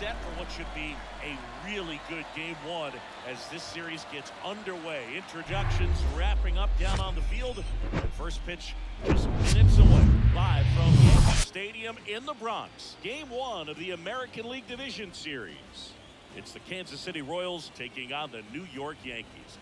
set for what should be a really good game one as this series gets underway. Introductions wrapping up down on the field. The first pitch just minutes away. Live from Yankee Stadium in the Bronx. Game one of the American League Division Series. It's the Kansas City Royals taking on the New York Yankees.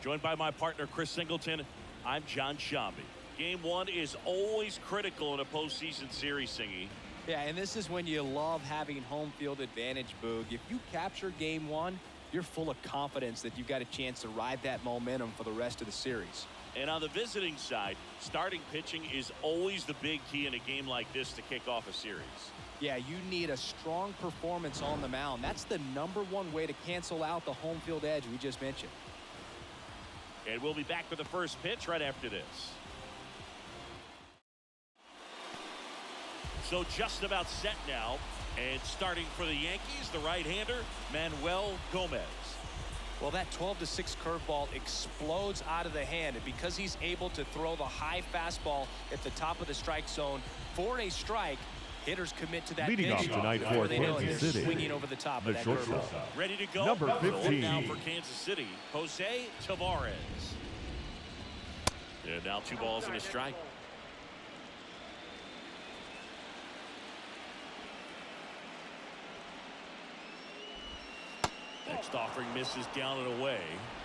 Joined by my partner, Chris Singleton, I'm John Shambi. Game one is always critical in a postseason series, Singy. Yeah, and this is when you love having home field advantage, Boog. If you capture game one, you're full of confidence that you've got a chance to ride that momentum for the rest of the series. And on the visiting side, starting pitching is always the big key in a game like this to kick off a series. Yeah, you need a strong performance on the mound. That's the #1 way to cancel out the home field edge we just mentioned. And we'll be back with the first pitch right after this. So just about set now. And starting for the Yankees, the right-hander, Manuel Gomez. Well, that 12-6 curveball explodes out of the hand. And because he's able to throw the high fastball at the top of the strike zone for a strike, hitters commit to that leading pitch. off tonight for Kansas City, swinging over the top of that curveball. Ready to go. Number 15. Now for Kansas City, Jose Tavares. And now 2 balls and a strike. Next offering misses down and away.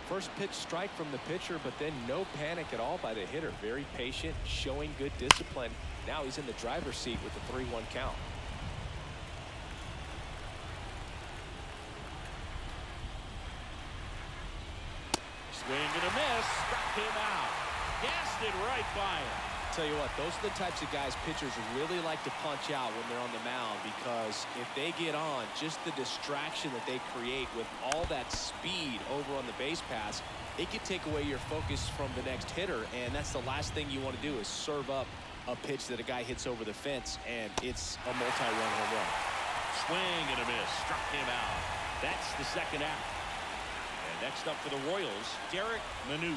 First pitch strike from the pitcher, but then no panic at all by the hitter. Very patient, showing good discipline. Now he's in the driver's seat with the 3-1 count. Swing and a miss. Struck him out. Gassed it right by him. Tell you what, those are the types of guys pitchers really like to punch out when they're on the mound, because if they get on, just the distraction that they create with all that speed over on the base pass, it could take away your focus from the next hitter, and that's the last thing you want to do is serve up a pitch that a guy hits over the fence, and it's a multi-run home run. Swing and a miss. Struck him out. That's the second out. And next up for the Royals, Derek Manouche.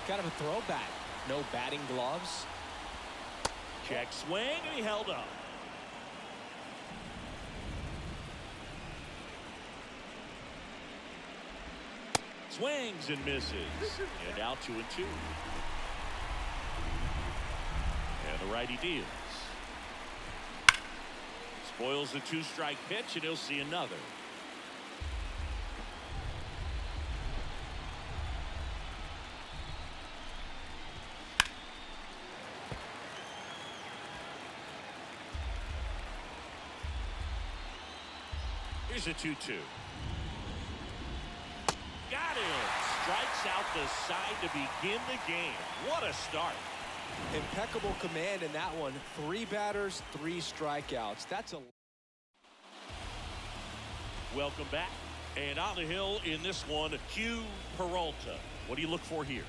Kind of a throwback. No batting gloves. Check swing, and he held up. Swings and misses. And now 2-2. And the righty deals. Spoils the 2-strike pitch, and he'll see another. Here's a 2-2. Got it. Strikes out the side to begin the game. What a start. Impeccable command in that one. 3 batters, 3 strikeouts. That's a... Welcome back. And on the hill in this one, Hugh Peralta. What do you look for here?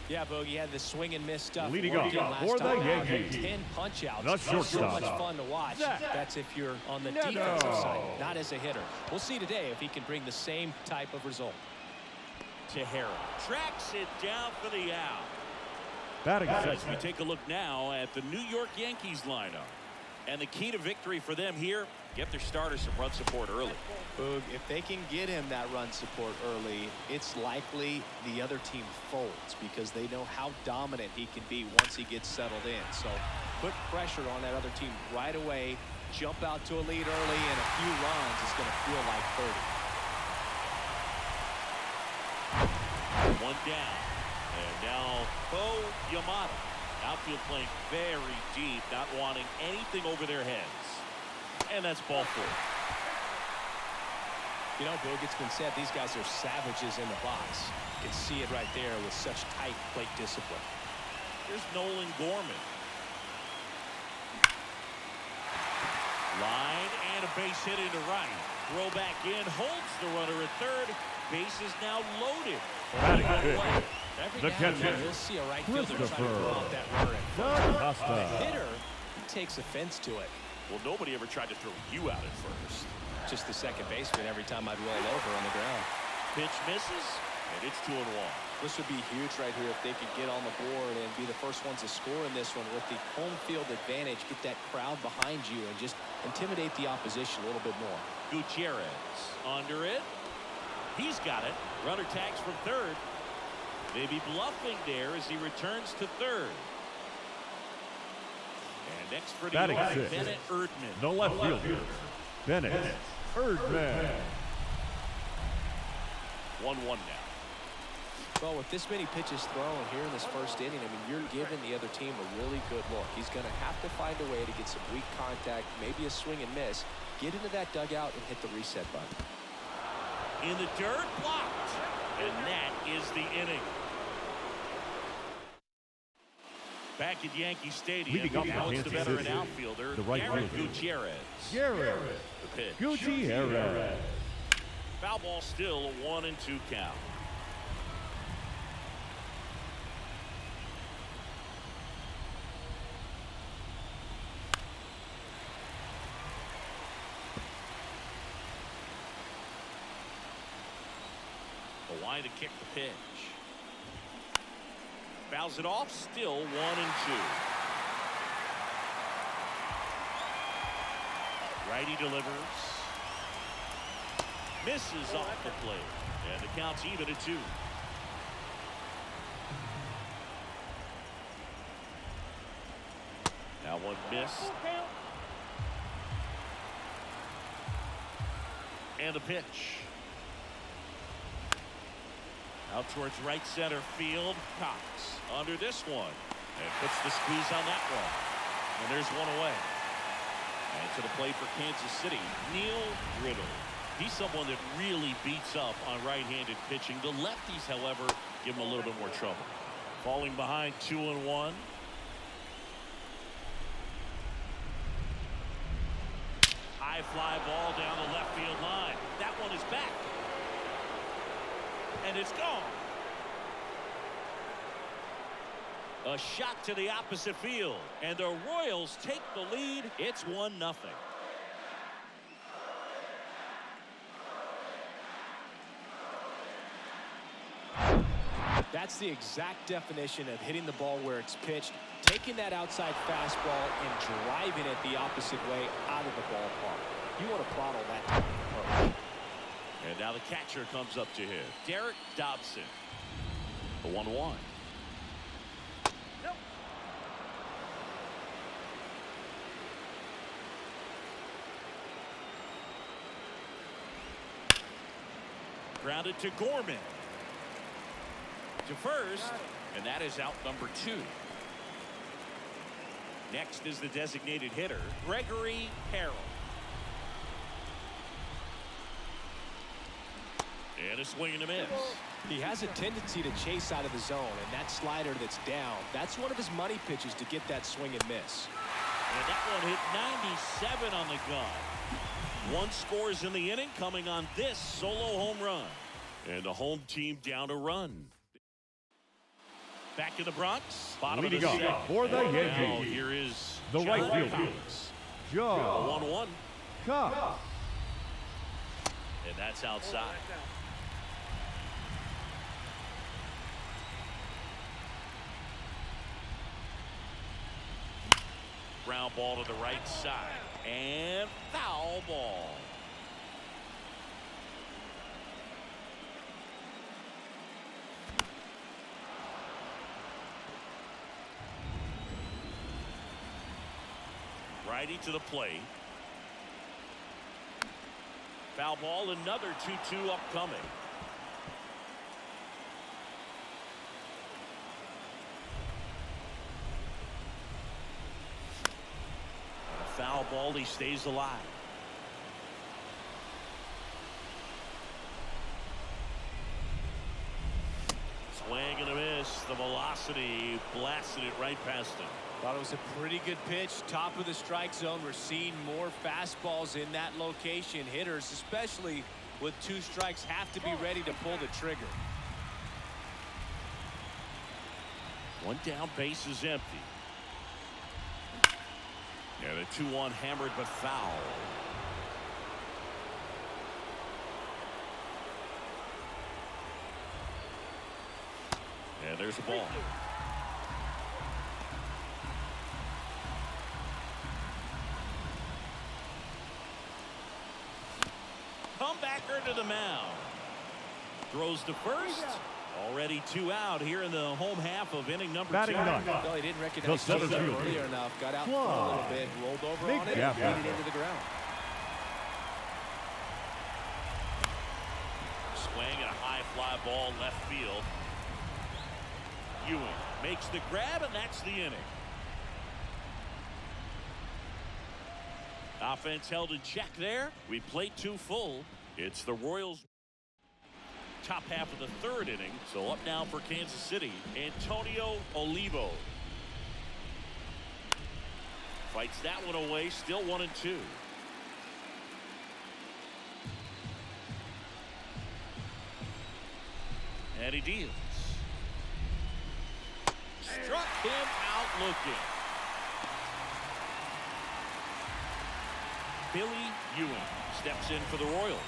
Yeah, Bogey had the swing and miss stuff. Leading off for the Yankees, 10 punch-outs. the shortstop. So much fun to watch. That's if you're on the defensive side, not as a hitter. We'll see today if he can bring the same type of result. Tejera tracks it down for the out. Batting As we take a look now at the New York Yankees lineup. And the key to victory for them here, get their starter some run support early. Boog, if they can get him that run support early, it's likely the other team folds because they know how dominant he can be once he gets settled in. So put pressure on that other team right away, jump out to a lead early, and a few runs is going to feel like 30. One down. And now Bo Yamada. Outfield playing very deep, not wanting anything over their heads. And that's ball 4. You know, Boog, it's been said these guys are savages in the box. You can see it right there with such tight plate discipline. Here's Nolan Gorman. Line and a base hit into right. Throw back in, holds the runner at third. Base is now loaded. Every now and then you'll see a right fielder try to throw out that runner at first. The hitter, he takes offense to it. Well, nobody ever tried to throw you out at first. Just the second baseman every time I'd roll over on the ground. Pitch misses. And it's 2-1. This would be huge right here if they could get on the board and be the first ones to score in this one with the home field advantage. Get that crowd behind you and just intimidate the opposition a little bit more. Gutierrez under it. He's got it. Runner tags from third. Maybe bluffing there as he returns to third. And next for New Batting York, sixth. Bennett Erdman. The left fielder, Bennett Erdman. 1-1 now. Well, with this many pitches thrown here in this first inning, I mean, you're giving the other team a really good look. He's going to have to find a way to get some weak contact, maybe a swing and miss, get into that dugout and hit the reset button. In the dirt, blocked. And that is the inning. Back at Yankee Stadium, Leading up now for it's the Kansas veteran City, outfielder, the right Garrett fielder. Gutierrez. Garrett The pitch. Gutierrez. Foul ball still, a 1-2 count. The line to kick the pitch. Fouls it off, still 1-2. Righty delivers. Misses off the plate. And the count's even at 2. Now one missed. And a pitch. Out towards right center field. Cox under this one. And puts the squeeze on that one. And there's one away. And to the plate for Kansas City, Neil Riddle. He's someone that really beats up on right-handed pitching. The lefties, however, give him a little bit more trouble. Falling behind 2-1. High fly ball down the left field line. That one is back. And it's gone. A shot to the opposite field. And the Royals take the lead. It's 1-0. That's the exact definition of hitting the ball where it's pitched, taking that outside fastball and driving it the opposite way out of the ballpark. You want to throttle that type of approach. And now the catcher comes up to him. Derek Dobson. The 1-1. Grounded to Gorman. To first. And that is out number 2. Next is the designated hitter, Gregory Harrell. And a swing and a miss. He has a tendency to chase out of the zone, and that slider that's down, that's one of his money pitches to get that swing and miss. And that one hit 97 on the gun. 1 scores in the inning, coming on this solo home run. And the home team down a run. Back in the Bronx, bottom Leading of the up second. for the And now Yankees, here is the John right fielder, Cox. John 1-1. Cox. And that's outside. Ground ball to the right side. And foul ball. Righty to the plate. Foul ball, another 2-2 upcoming. And a foul ball, he stays alive. Swing and a miss. The velocity blasted it right past him. Thought it was a pretty good pitch. Top of the strike zone. We're seeing more fastballs in that location. Hitters, especially with 2 strikes, have to be ready to pull the trigger. 1 down, base is empty. And a 2-1 hammered but foul. And there's the ball. Comebacker to the mound. Throws to first. Already 2 out here in the home half of inning number 2. Batting ninth. Well, he didn't recognize the earlier enough. Got out for a little bit, rolled over on it, and beat it into the ground. Swing and a high fly ball left field. Ewing makes the grab, and that's the inning. Offense held in check there. We played 2 full. It's the Royals. Top half of the 3rd inning. So up now for Kansas City, Antonio Olivo. Fights that one away, still 1-2. And he deals. Struck him out looking. Billy Ewing steps in for the Royals.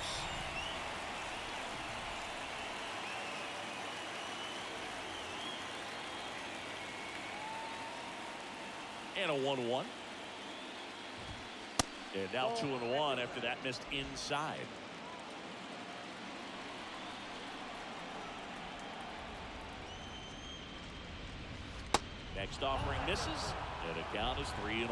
And a 1-1. And now 2-1 after that missed inside. Next offering misses, and the count is 3-1.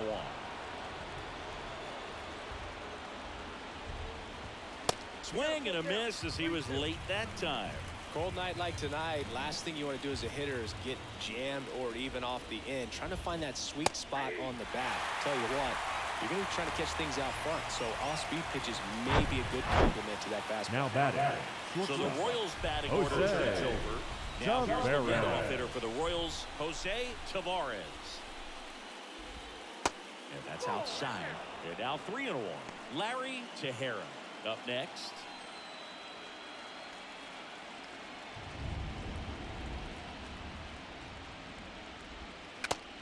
Swing and a miss as he was late that time. Cold night like tonight, last thing you want to do as a hitter is get jammed or even off the end. Trying to find that sweet spot on the bat. Tell you what, you're going to be trying to catch things out front, so off-speed pitches may be a good complement to that fastball. Now batting. So the Royals batting order turns over. Now here's the leadoff hitter for the Royals, Jose Tavares. And that's outside. And now 3-1. Larry Tejera up next.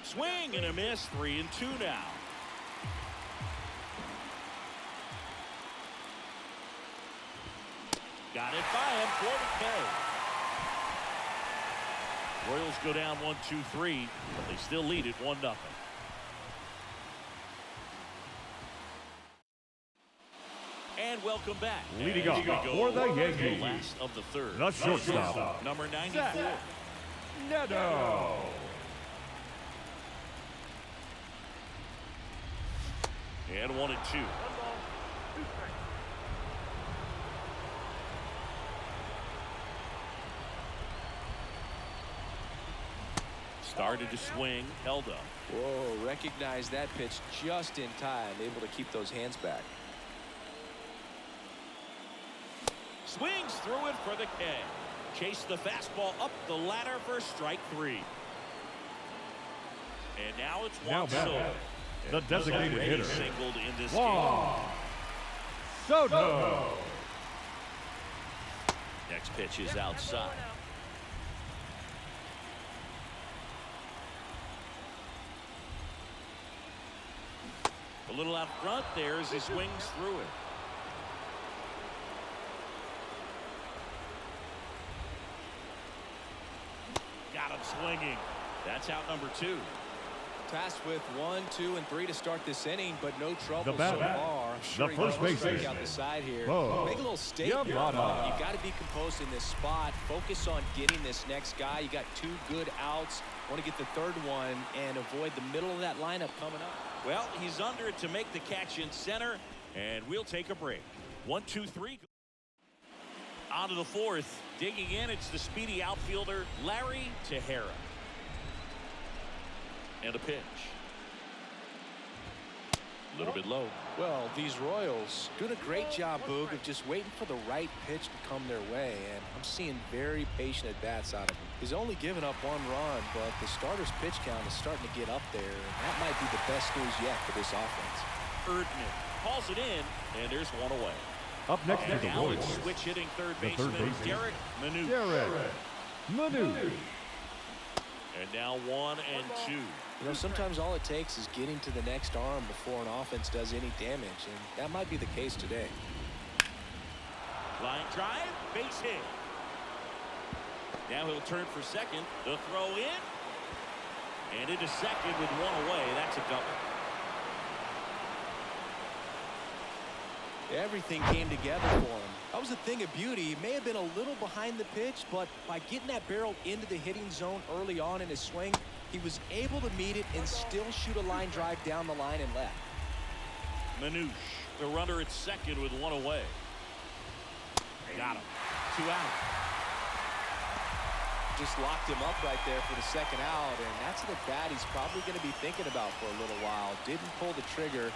Swing and a miss, 3-2 now. Got it by him for the K. Royals go down 1-2-3, but they still lead it 1-0. And welcome back. Leading off for the Yankees, the last of the 3rd. the shortstop, number 94. Neto. And 1-2. Started to swing, held up. Whoa, recognized that pitch just in time, able to keep those hands back. Swings through it for the K. Chase the fastball up the ladder for strike 3. And now it's Juan Soto. The designated hitter, Singled in this Juan Soto. Next pitch is outside. A little out front there as he swings through it. Got him swinging. That's out number 2. Tasked with 1, 2, and 3 to start this inning, but no trouble so batter, far. the first baseman, out the side here. Whoa. Make a little statement. You got to be composed in this spot. Focus on getting this next guy. You got 2 good outs. Want to get the 3rd one and avoid the middle of that lineup coming up. Well, he's under it to make the catch in center, and we'll take a break. 1-2-3. On to the 4th. Digging in, it's the speedy outfielder, Larry Tejera. And a pitch. A little bit low. Well, these Royals doing a great job, Boog, of just waiting for the right pitch to come their way, and I'm seeing very patient at-bats out of him. He's only given up 1 run, but the starter's pitch count is starting to get up there, and that might be the best news yet for this offense. Erdman calls it in, and there's 1 away. Up next And to the now Royals, it's switch hitting third the baseman, third baseman, Derek Manu. Manu. And now 1 and 2. You know, sometimes all it takes is getting to the next arm before an offense does any damage, and that might be the case today. Line drive, base hit. Now he'll turn for second. The throw in. And into second with one away. That's a double. Everything came together for him. That was a thing of beauty. He may have been a little behind the pitch, but by getting that barrel into the hitting zone early on in his swing, he was able to meet it and still shoot a line drive down the line and left. Manouche, the runner at second with one away. Got him. 2 out. Just locked him up right there for the second out, and that's an at-bat he's probably going to be thinking about for a little while. Didn't pull the trigger.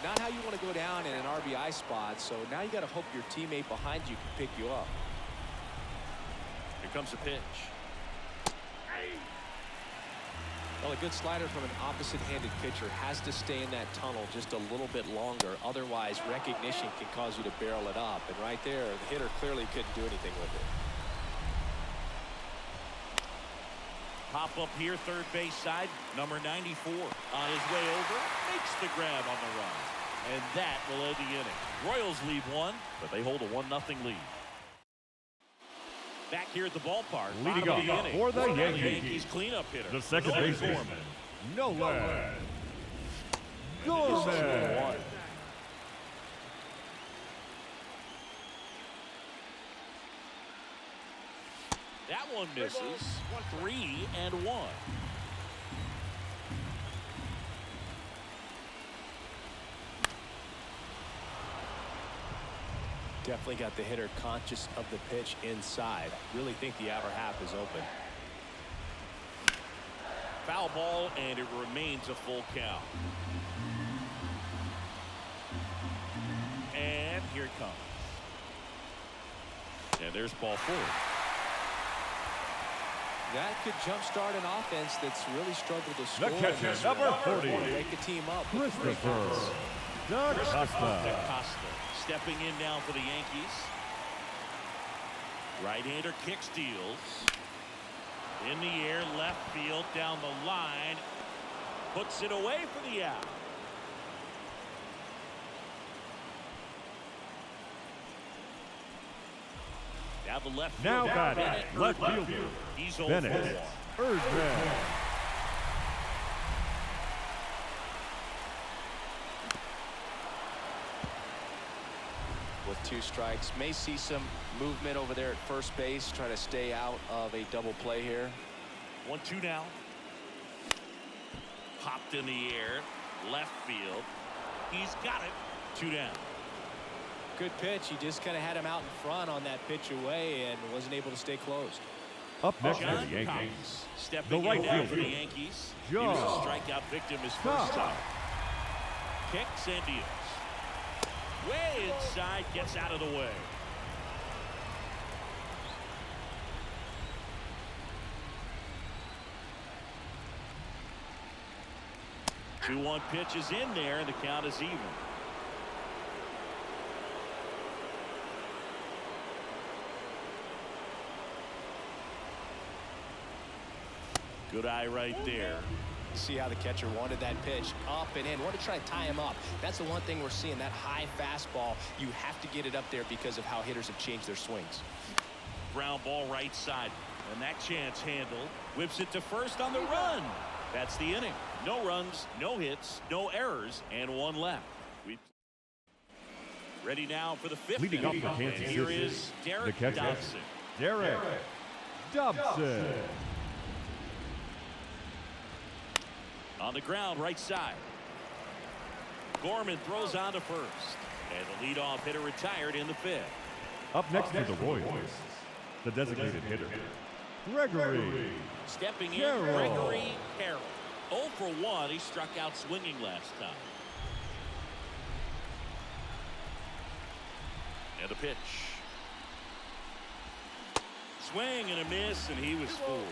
Not how you want to go down in an RBI spot, so now you got to hope your teammate behind you can pick you up. Here comes the pitch. Well, a good slider from an opposite-handed pitcher has to stay in that tunnel just a little bit longer. Otherwise, recognition can cause you to barrel it up. And right there, the hitter clearly couldn't do anything with it. Pop up here, third base side, number 94 on his way over, makes the grab on the run. And that will end the inning. Royals lead one, but they hold a 1-0 lead. Back here at the ballpark, leading off for the Yankees cleanup hitter, the second baseman, Nolan Gorman. That one misses. 3-1. Definitely got the hitter conscious of the pitch inside. Really think the outer half is open. Foul ball, and it remains a full count. And here it comes. And there's ball 4. That could jumpstart an offense that's really struggled to score. The catcher, number 40. Make a team up. Christopher Da Costa. Stepping in now for the Yankees. Right-hander kick steals. In the air, left field, down the line. Puts it away for the out. Now the left field. Now batting, left fielder. He's 0 Bennett for 1. Erdman. With 2 strikes, may see some movement over there at first base. Try to stay out of a double play here. 1-2 now. Popped in the air, left field. He's got it. 2 down. Good pitch. He just kind of had him out in front on that pitch away and wasn't able to stay closed. Up next John for the Yankees, Cox, stepping the right in now for the fielder, Yankees. He John was a strikeout victim his first time. Kicks and deals. Way inside, gets out of the way. The 2-1 pitch is in there, and the count is even. Good eye right there. See how the catcher wanted that pitch up and in. Wanted to try to tie him up. That's the one thing we're seeing, that high fastball. You have to get it up there because of how hitters have changed their swings. Ground ball right side. And that chance handled. Whips it to first on the run. That's the inning. No runs, no hits, no errors, and 1 left. Ready now for the 5th leading off inning. for Kansas And here City, is the Derek catcher, Dobson. Derek Dobson. On the ground, right side. Gorman throws on to first. And the leadoff hitter retired in the 5th. Up next for the Royals, the designated hitter, Gregory Stepping in, Carroll. Gregory Carroll. 0 for 1. He struck out swinging last time. And the pitch. Swing and a miss, and he was fooled.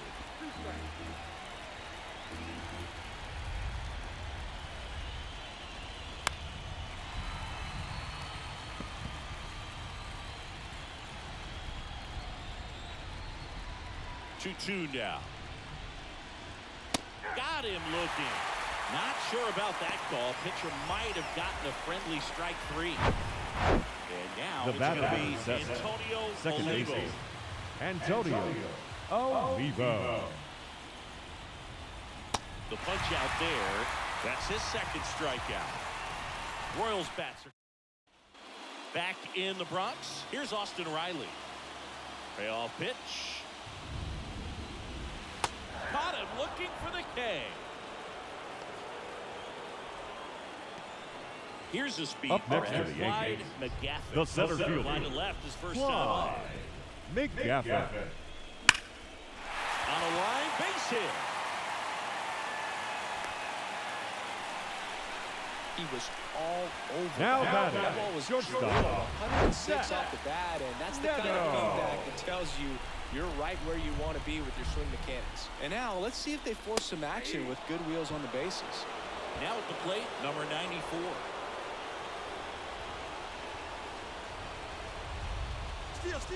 Two now. Got him looking. Not sure about that call. Pitcher might have gotten a friendly strike 3. And now The it's batter going to be is set. Antonio Second Olivo. baseman, Antonio Olivo. The punch out there. That's his second strikeout. Royals bats are back in the Bronx. Here's Austin Riley. Payoff pitch. Caught him looking for the K. Here's a speed. Up next to the Yankees, McGaffin. the center fielder. Line to left his first time Clyde up. McGaffin. On a line, base hit. He was all over. Now that batting, ball was shortstop. drilled 106 off the bat, and that's the kind of feedback that tells you you're right where you want to be with your swing mechanics. And now let's see if they force some action with good wheels on the bases. Now at the plate, number 94.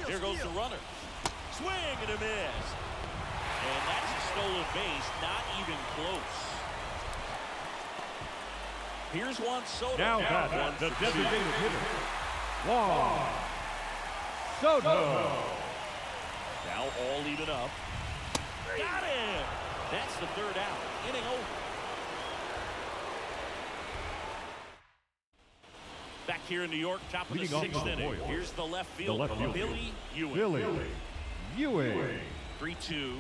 Here goes the runner. Swing and a miss. And that's a stolen base, not even close. Here's Juan Soto. Now batting, the designated hitter, Juan Soto. Now all even up. Got him. That's the third out. Inning over. Back here in New York, top of the Leading off sixth the inning. Royals. Here's the left field. The left fielder, Billy Ewing. Billy Ewing. 3-2.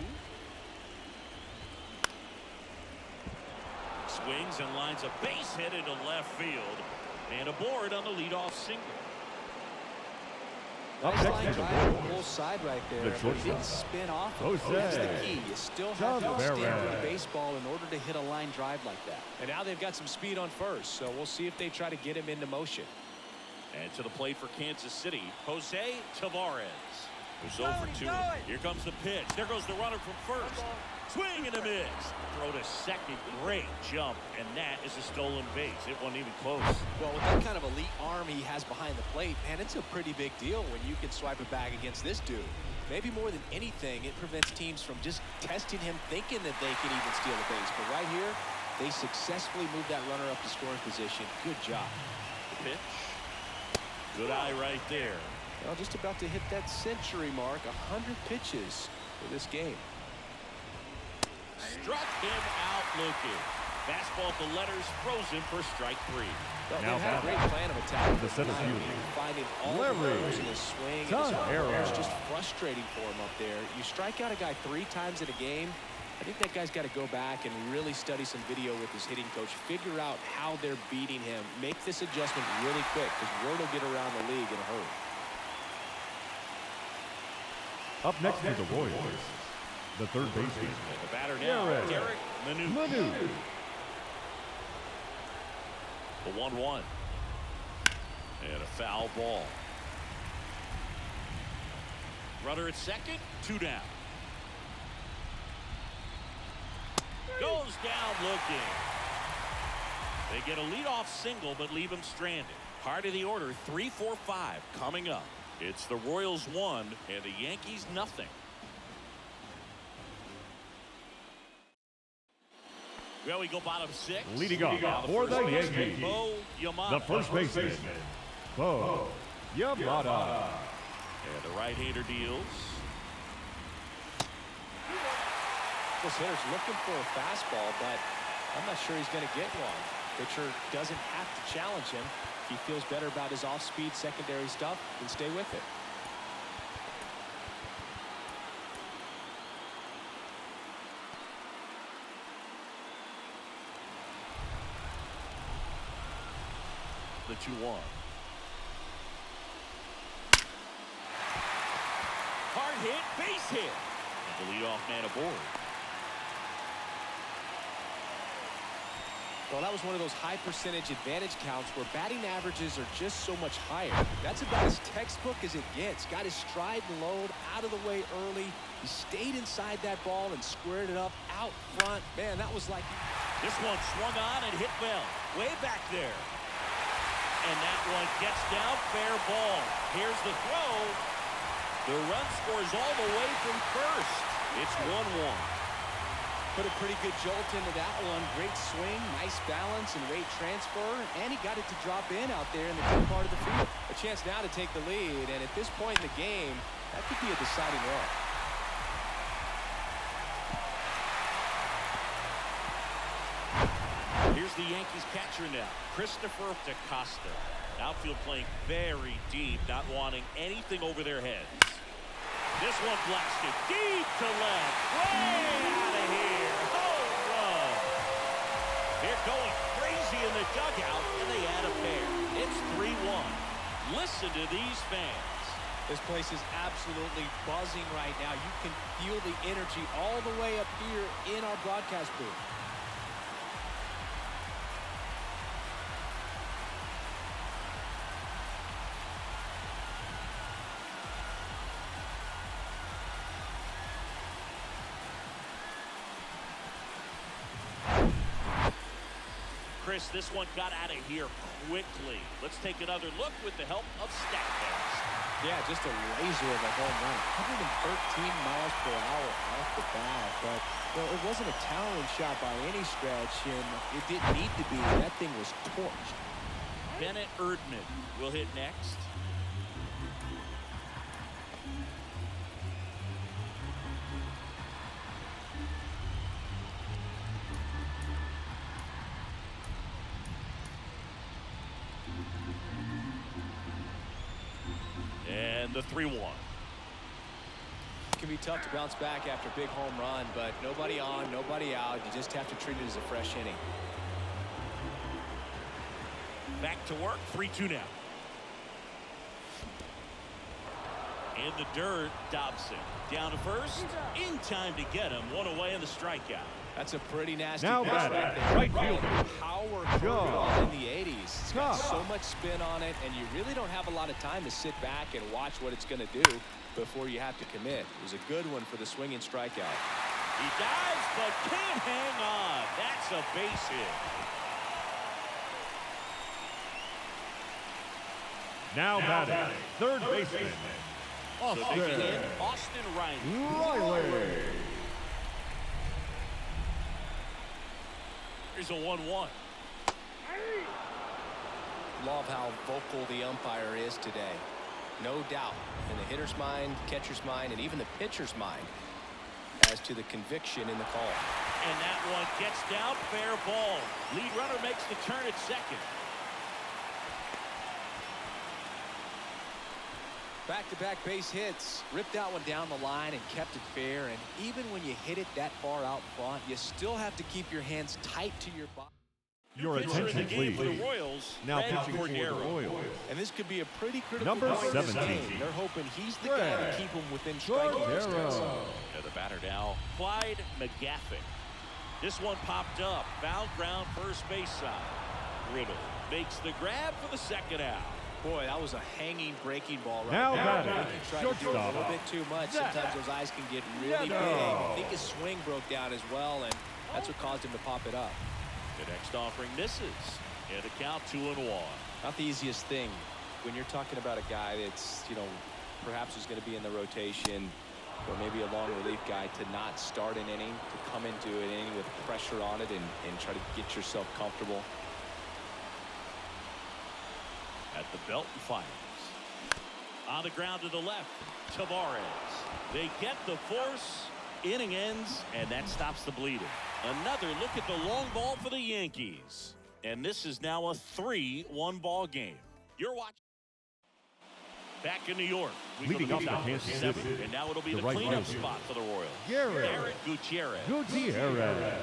Swings and lines a base hit into left field. And aboard on the leadoff single. Up Nice next line is the drive to the Royals. full side right there. The But it shortstop, didn't spin off. Jose That's the key. You still have to Chavez. stand with the baseball in order to hit a line drive like that. And now they've got some speed on first, so we'll see if they try to get him into motion. And to the plate for Kansas City, Jose Tavares. Who's 0 for 2. Here comes the pitch. There goes the runner from first. Swing and a miss. Throw to second. Great jump. And that is a stolen base. It wasn't even close. Well, with that kind of elite arm he has behind the plate, man, it's a pretty big deal when you can swipe it back against this dude. Maybe more than anything, it prevents teams from just testing him thinking that they can even steal a base. But right here, they successfully moved that runner up to scoring position. Good job. The pitch. Good eye right there. Well, just about to hit that century mark, 100 pitches for this game. Struck him out looking. Fastball at the letters, throws him for strike 3. Well, Now they had a great batting, plan of attack. the center fielder, Finding all the Larry holes in his swing. And his Tejera. it's just frustrating for him up there. You strike out a guy 3 times in a game. I think that guy's got to go back and really study some video with his hitting coach. Figure out how they're beating him. Make this adjustment really quick because word will get around the league in a hurry. Up next is the Royals, the third baseman, The batter now, Derek Manu. Manu. The 1-1. And a foul ball. Runner at second, 2 down. Goes down looking. They get a leadoff single but leave him stranded. Part of the order, 3-4-5 coming up. It's the Royals 1 and the Yankees nothing. Well, we go bottom 6. Leading off Now for the first baseman, Yankees, Bo Yamada. the first baseman, Bo Yamada. And the right-hander deals. This hitter's looking for a fastball, but I'm not sure he's going to get one. Pitcher doesn't have to challenge him. If he feels better about his off-speed secondary stuff, then stay with it. The 2-1. Hard hit, base hit. And the leadoff man aboard. Well, that was one of those high percentage advantage counts where batting averages are just so much higher. That's about as textbook as it gets. Got his stride and load out of the way early. He stayed inside that ball and squared it up out front. Man, that was like... This one swung on and hit well. Way back there. And that one gets down, fair ball. Here's the throw. The run scores all the way from first. It's 1-1. Put a pretty good jolt into that one. Great swing, nice balance, and rate transfer. And he got it to drop in out there in the deep part of the field. A chance now to take the lead. And at this point in the game, that could be a deciding run. the Yankees catcher now, Christopher DeCosta. Outfield playing very deep, not wanting anything over their heads. This one blasted deep to left. Way out of here. Home run. They're going crazy in the dugout, and they add a pair. It's 3-1. Listen to these fans. This place is absolutely buzzing right now. You can feel the energy all the way up here in our broadcast booth. Chris, this one got out of here quickly. Let's take another look with the help of StatCast. Yeah, just a laser of a home run. 113 miles per hour off the bat. But well, it wasn't a towering shot by any stretch, and it didn't need to be. That thing was torched. Bennett Erdman will hit next. And the 3-1. It can be tough to bounce back after a big home run, but nobody on, nobody out. You just have to treat it as a fresh inning. Back to work, 3-2 now. In the dirt, Dobson. Down to first. In time to get him. One away in the strikeout. That's a pretty nasty Now pitch batting, right there. right fielder, Power Shaw. curveball in the 80s. It's got so much spin on it, and you really don't have a lot of time to sit back and watch what it's going to do before you have to commit. It was a good one for the swinging strikeout. He dives, but can't hang on. That's a base hit. Now batting, third baseman, So digging in, Austin Riley. Here's a 1-1. Love how vocal the umpire is today. No doubt in the hitter's mind, catcher's mind, and even the pitcher's mind as to the conviction in the call. And that one gets down, fair ball. Lead runner makes the turn at second. Back-to-back base hits. Ripped that one down the line and kept it fair. And even when you hit it that far out front, you still have to keep your hands tight to your body. Your Pitcher in the attention, game for the please. Royals. Now Red pitching for the Cordero. Royals. And this could be a pretty critical Number point in this 17. game. They're hoping he's the guy to keep them within striking distance. Cordero. Yeah, the batter now, Clyde McGaffin. This one popped up. Foul ground, first base side. Riddle makes the grab for the second out. Boy, that was a hanging breaking ball right Now there. batting, I think he tried to do it a shortstop. little bit too much. Sometimes those eyes can get really big. I think his swing broke down as well, and that's what caused him to pop it up. The next offering misses. And a count 2-1. Not the easiest thing when you're talking about a guy that's, perhaps is going to be in the rotation or maybe a long relief guy, to not start an inning, to come into an inning with pressure on it and try to get yourself comfortable. At the belt and fires. On the ground to the left, Tavares. They get the force. Inning ends, and that stops the bleeding. Another look at the long ball for the Yankees. And this is now a 3-1 ball game. You're watching. Back in New York. We Leading go up to to the Kansas seventh, City. and now it'll be The the right cleanup fielder. spot for the Royals. Garrett Gutierrez. Gutierrez.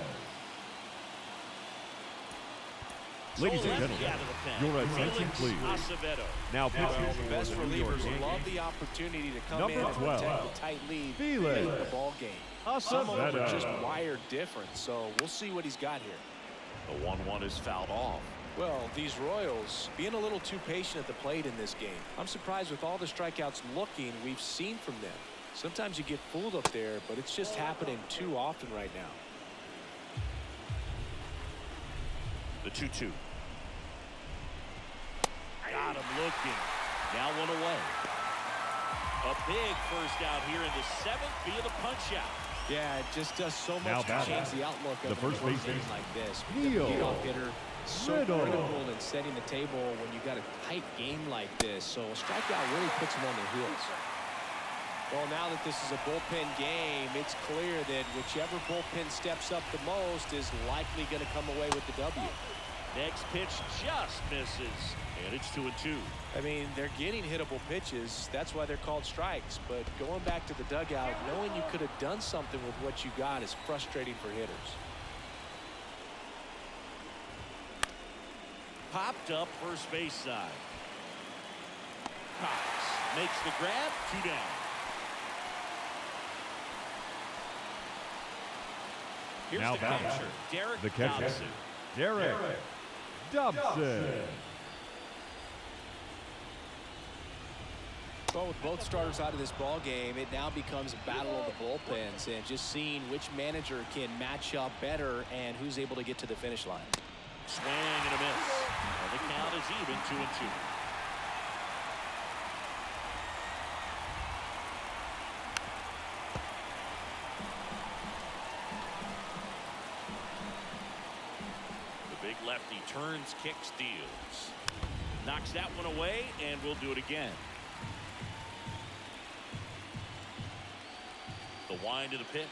Ladies and Lefty gentlemen, out of the pen. your attention, Felix please. Acevedo. Now pitching The for best the New York relievers love Yankees, the opportunity to come Number in and 12, protect the tight lead Felix in the ball game. Some of them are just Acevedo. wired different, so we'll see what he's got here. The 1-1 is fouled off. Well, these Royals being a little too patient at the plate in this game. I'm surprised with all the strikeouts looking we've seen from them. Sometimes you get fooled up there, but it's just happening too often right now. The 2-2. Got him looking. Now one away. A big first out here in the seventh via the punch out. Yeah, it just does so Now much to batting, change the outlook the of first a baseman, game like this. Neil Leadoff hitter, so Riddle. critical in setting the table when you got a tight game like this. So a strikeout really puts them on their heels. Well, now that this is a bullpen game, it's clear that whichever bullpen steps up the most is likely going to come away with the W. Next pitch just misses, and it's 2-2. I mean, they're getting hittable pitches. That's why they're called strikes. But going back to the dugout, knowing you could have done something with what you got is frustrating for hitters. Popped up first base side. Cox makes the grab, 2 down. Here's Now the catcher, Derek the catcher, Dobson. Derek Dobson. Well, with both starters out of this ball game, it now becomes a battle of the bullpens and just seeing which manager can match up better and who's able to get to the finish line. Swing and a miss. And the count is even, 2-2. The big lefty turns, kicks, deals. Knocks that one away, and we'll do it again. The wind of the pitch.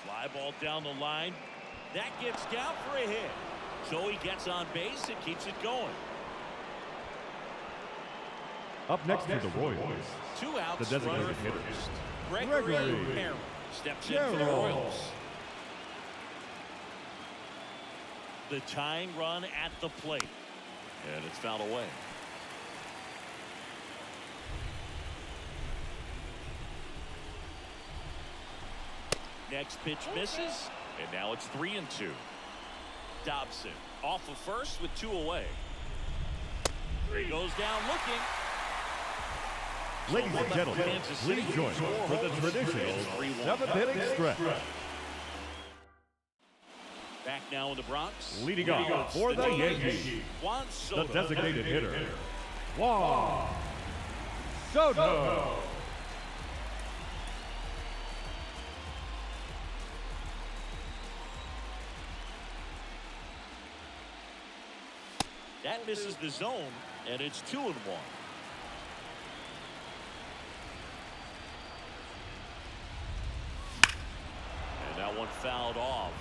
Fly ball down the line. That gets down for a hit. So he gets on base and keeps it going. Up next for the Royals, 2 outs, the designated runner hitter, first. Gregory Harrell steps in for the Royals. The tying run at the plate. And it's fouled away. Next pitch misses, and now it's 3-2. Dobson off of first with 2 away. He goes down looking. Ladies and gentlemen, please join us for the traditional 7th inning stretch. Back now in the Bronx. Leading off for the Yankees, Juan the Soto. designated hitter, Juan Soto. That misses the zone, and it's 2-1. And that one fouled off.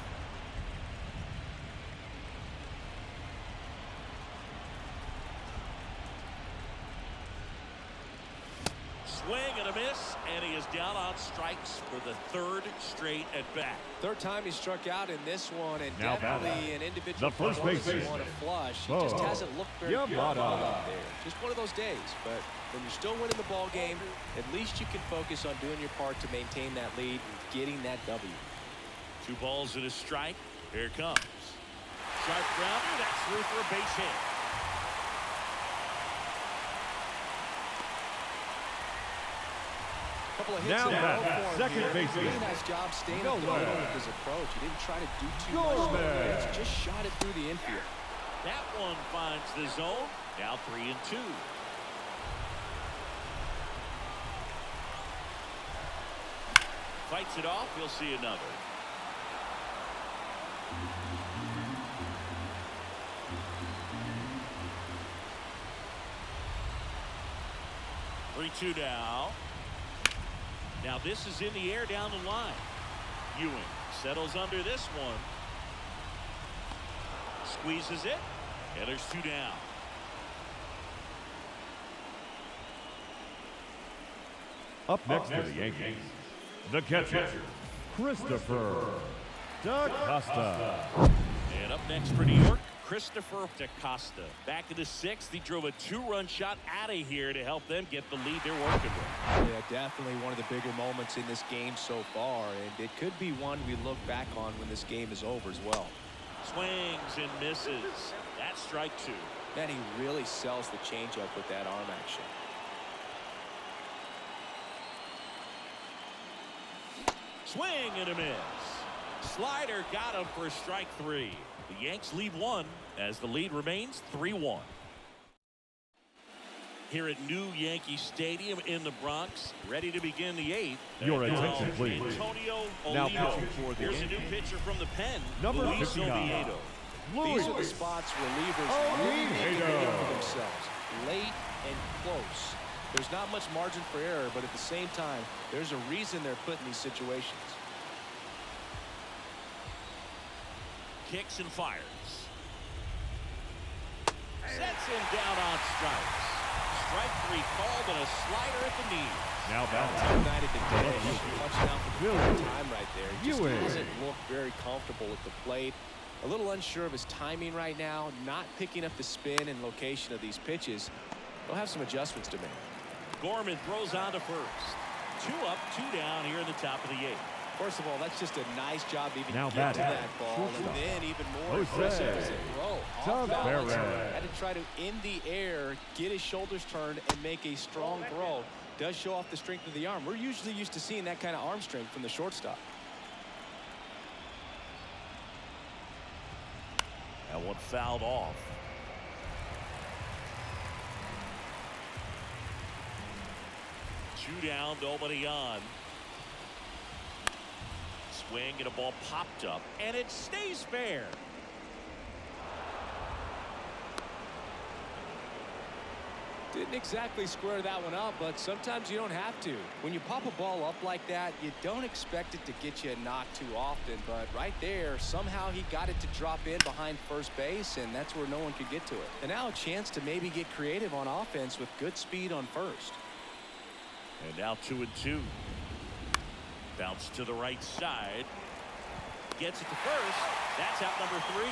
Swing and a miss, and he is down on strikes for the 3rd straight at bat. 3rd time he struck out in this one, and Now definitely an individual the first performance baseman, you want to flush. He just hasn't looked very good Yamada. out there. Just one of those days. But when you're still winning the ball game, at least you can focus on doing your part to maintain that lead and getting that W. 2 balls and a strike. Here it comes. Sharp grounder. That's through for a base hit. Couple of hits Now in a row back, for him second here. baseman. Really nice job staying up the Gomez. middle with his approach. He didn't try to do too much on the Gomez. pitch. Just shot it through the infield. That one finds the zone. Now 3-2. Fights it off. He'll see another. Three-two now. Now this is in the air down the line. Ewing settles under this one. Squeezes it. And there's 2 down. Up next for the Yankees, the catcher, Christopher DaCosta. And up next for New York, Christopher DaCosta. Back in the 6th, he drove a 2-run shot out of here to help them get the lead they're working with. Yeah, definitely one of the bigger moments in this game so far, and it could be one we look back on when this game is over as well. Swings and misses. That's strike 2. Man, he really sells the changeup with that arm action. Swing and a miss. Slider got him for strike 3. The Yanks lead 1 as the lead remains 3-1. Here at New Yankee Stadium in the Bronx, ready to begin the 8th. Your And now attention, please. Antonio Now Olivo. pitching for the Here's a new Yankees, pitcher from the pen, number Luis 59, Oviedo. These are the spots relievers really need to get for themselves. Late and close. There's not much margin for error, but at the same time, there's a reason they're put in these situations. kicks and fires. Sets him down on strikes. Strike 3 called and a slider at the knee. Now batting. Tough night at the dish. Punching out for the Really? third time right there. He just doesn't look very comfortable at the plate. A little unsure of his timing right now. Not picking up the spin and location of these pitches. They'll have some adjustments to make. Gorman throws on to first. 2 up, 2 down here in the top of the 8th. First of all, that's just a nice job to even Now get to batting. that ball, and then even more Jose. impressive is the throw. Off balance, Perez. had to try to in the air, get his shoulders turned, and make a strong throw. Does show off the strength of the arm. We're usually used to seeing that kind of arm strength from the shortstop. That one fouled off. Two down, nobody on. Swing and a ball popped up, and it stays fair. Didn't exactly square that one up, but sometimes you don't have to. When you pop a ball up like that, you don't expect it to get you a knock too often, but right there, somehow he got it to drop in behind first base, and that's where no one could get to it. And now a chance to maybe get creative on offense with good speed on first. And now 2-2. Bounce to the right side. Gets it to first. That's out number 3.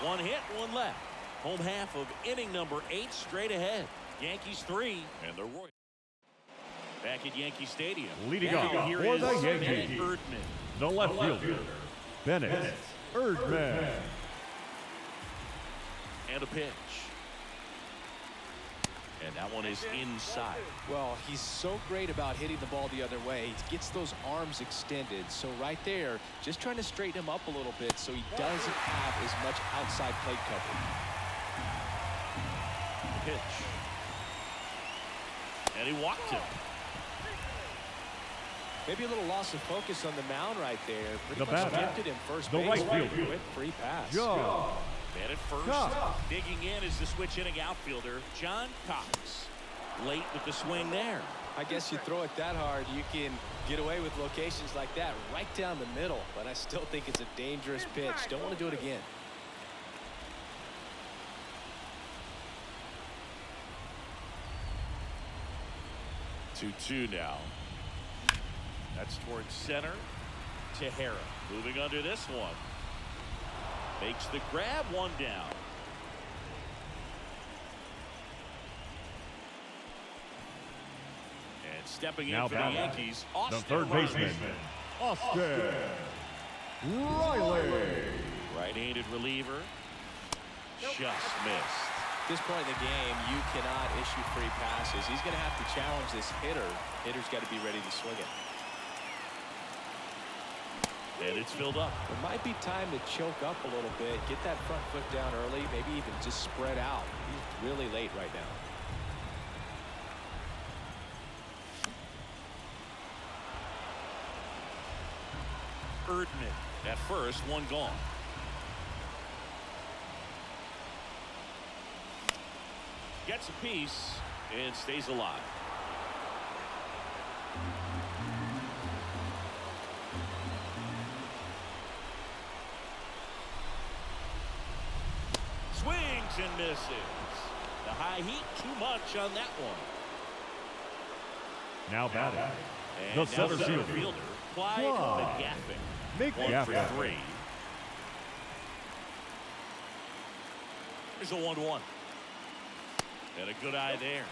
1 hit, 1 left. Home half of inning number 8 straight ahead. Yankees 3 and the Royals. Back at Yankee Stadium. Leading Now off here for is the Bennett Yankees. Erdman. The left fielder, Bennett Erdman. And a pitch. And that one is inside. Well, he's so great about hitting the ball the other way. He gets those arms extended. So right there, just trying to straighten him up a little bit so he doesn't have as much outside plate coverage. Pitch. And he walked him. Maybe a little loss of focus on the mound right there. Pretty The much batter. gifted him first The base. right fielder. Quick free pass. Joe. Man at first. Digging in is the switch hitting outfielder, John Cox. Late with the swing there. I guess you throw it that hard, you can get away with locations like that right down the middle. But I still think it's a dangerous pitch. Don't want to do it again. Two now. That's towards center. Tejera moving under this one. Makes the grab, 1 down. And stepping Now in for the batting. Yankees, The Austin third Riley. baseman, Austin Riley. Right-handed reliever. Just missed. At this point in the game, you cannot issue free passes. He's going to have to challenge this hitter. Hitter's got to be ready to swing it. And it's filled up. It might be time to choke up a little bit, get that front foot down early, maybe even just spread out. He's really late right now. Erdman at first, 1 gone. Gets a piece and stays alive. Swings and misses. The high heat, too much on that one. Now batting. And The now center center fielder, fielder, Clyde Clyde McGaffin. 1 for McGaffin. 3. There's a 1-1. And a good eye there.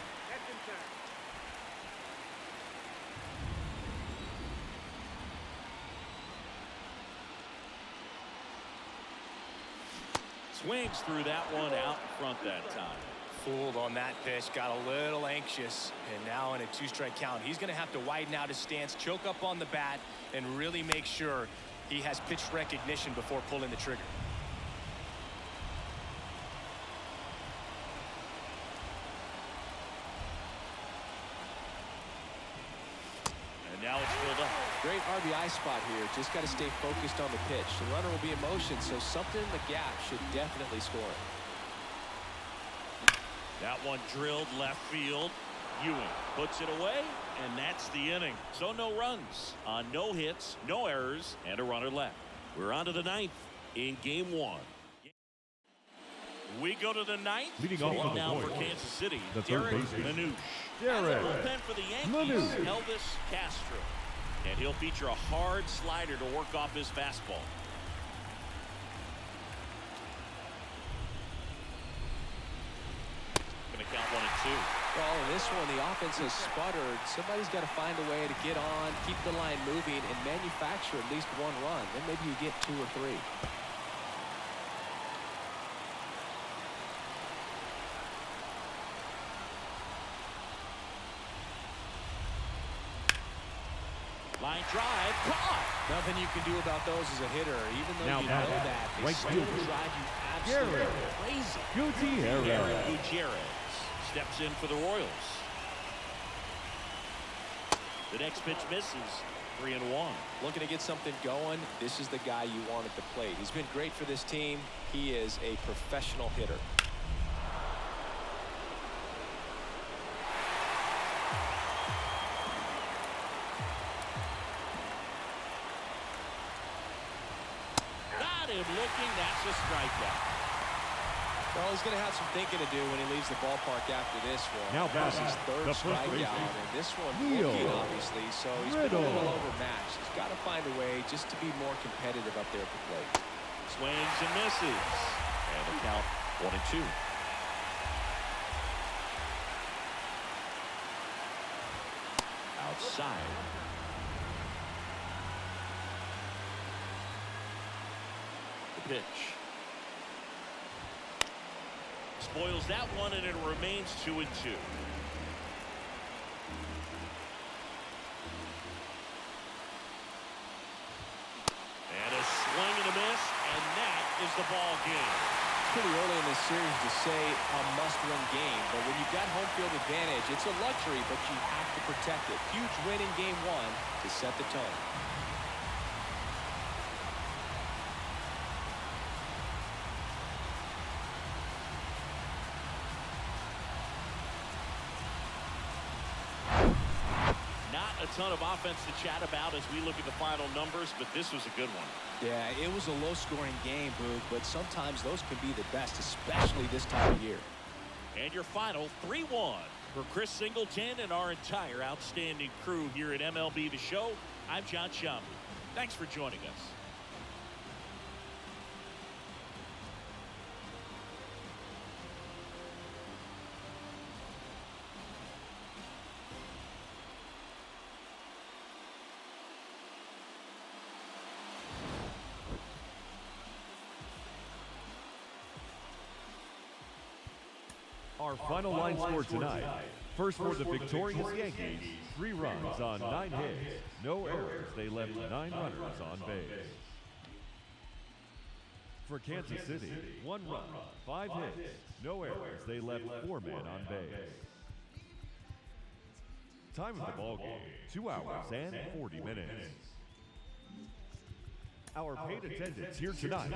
Swings through that one out in front that time. Fooled on that pitch, got a little anxious, and now in a 2-strike count, he's going to have to widen out his stance, choke up on the bat, and really make sure he has pitch recognition before pulling the trigger. And now it's filled up. Great RBI spot here. Just got to stay focused on the pitch. The runner will be in motion, so something in the gap should definitely score it. That one drilled left field. Ewing puts it away, and that's the inning. So no runs on no hits, no errors, and a runner left. We're on to the 9th in game 1. We go to the ninth. Leading off for the now for Royals, Kansas City, the third Derek baseman, Manouche. Derek And the bullpen for the Yankees, Manouche. Elvis Castro. And he'll feature a hard slider to work off his fastball. Going to count 1-2. Well, in this one, the offense has sputtered. Somebody's got to find a way to get on, keep the line moving, and manufacture at least one run. Then maybe you get 2 or 3. Line drive, caught. Nothing you can do about those as a hitter, even though Now you know batting, that. They right still fielder, drive you absolutely Garrett crazy. Gutierrez. Gutierrez steps in for the Royals. The next pitch misses. 3-1. Looking to get something going. This is the guy you want at the plate. He's been great for this team. He is a professional hitter. Got him looking. That's a strikeout. Well, he's going to have some thinking to do when he leaves the ballpark after this one. Now This is his batting, third the first strikeout, baseman, and this one Neil looking, obviously, so he's been a Riddle. little overmatched. He's got to find a way just to be more competitive up there at the plate. Swings and misses. And the count 1-2. Outside. The pitch. Spoils that one, and it remains 2-2. And a swing and a miss, and that is the ball game. Pretty early in this series to say a must-win game, but when you've got home field advantage, it's a luxury, but you have to protect it. Huge win in game 1 to set the tone. Not a ton of offense to chat about as we look at the final numbers, but this was a good one. Yeah, it was a low-scoring game, Boog, but sometimes those can be the best, especially this time of year. And your final 3-1 for Chris Singleton and our entire outstanding crew here at MLB The Show. I'm John Shambu. Thanks for joining us. Our final line score tonight. First for the victorious Yankees, 3 runs on 9 hits. No errors. They left 9 runners on base. For Kansas City, 1 run, 5 hits. No errors. They left 4 men on base. Time of the ball game, 2 hours and 40 minutes. Our paid attendance here tonight.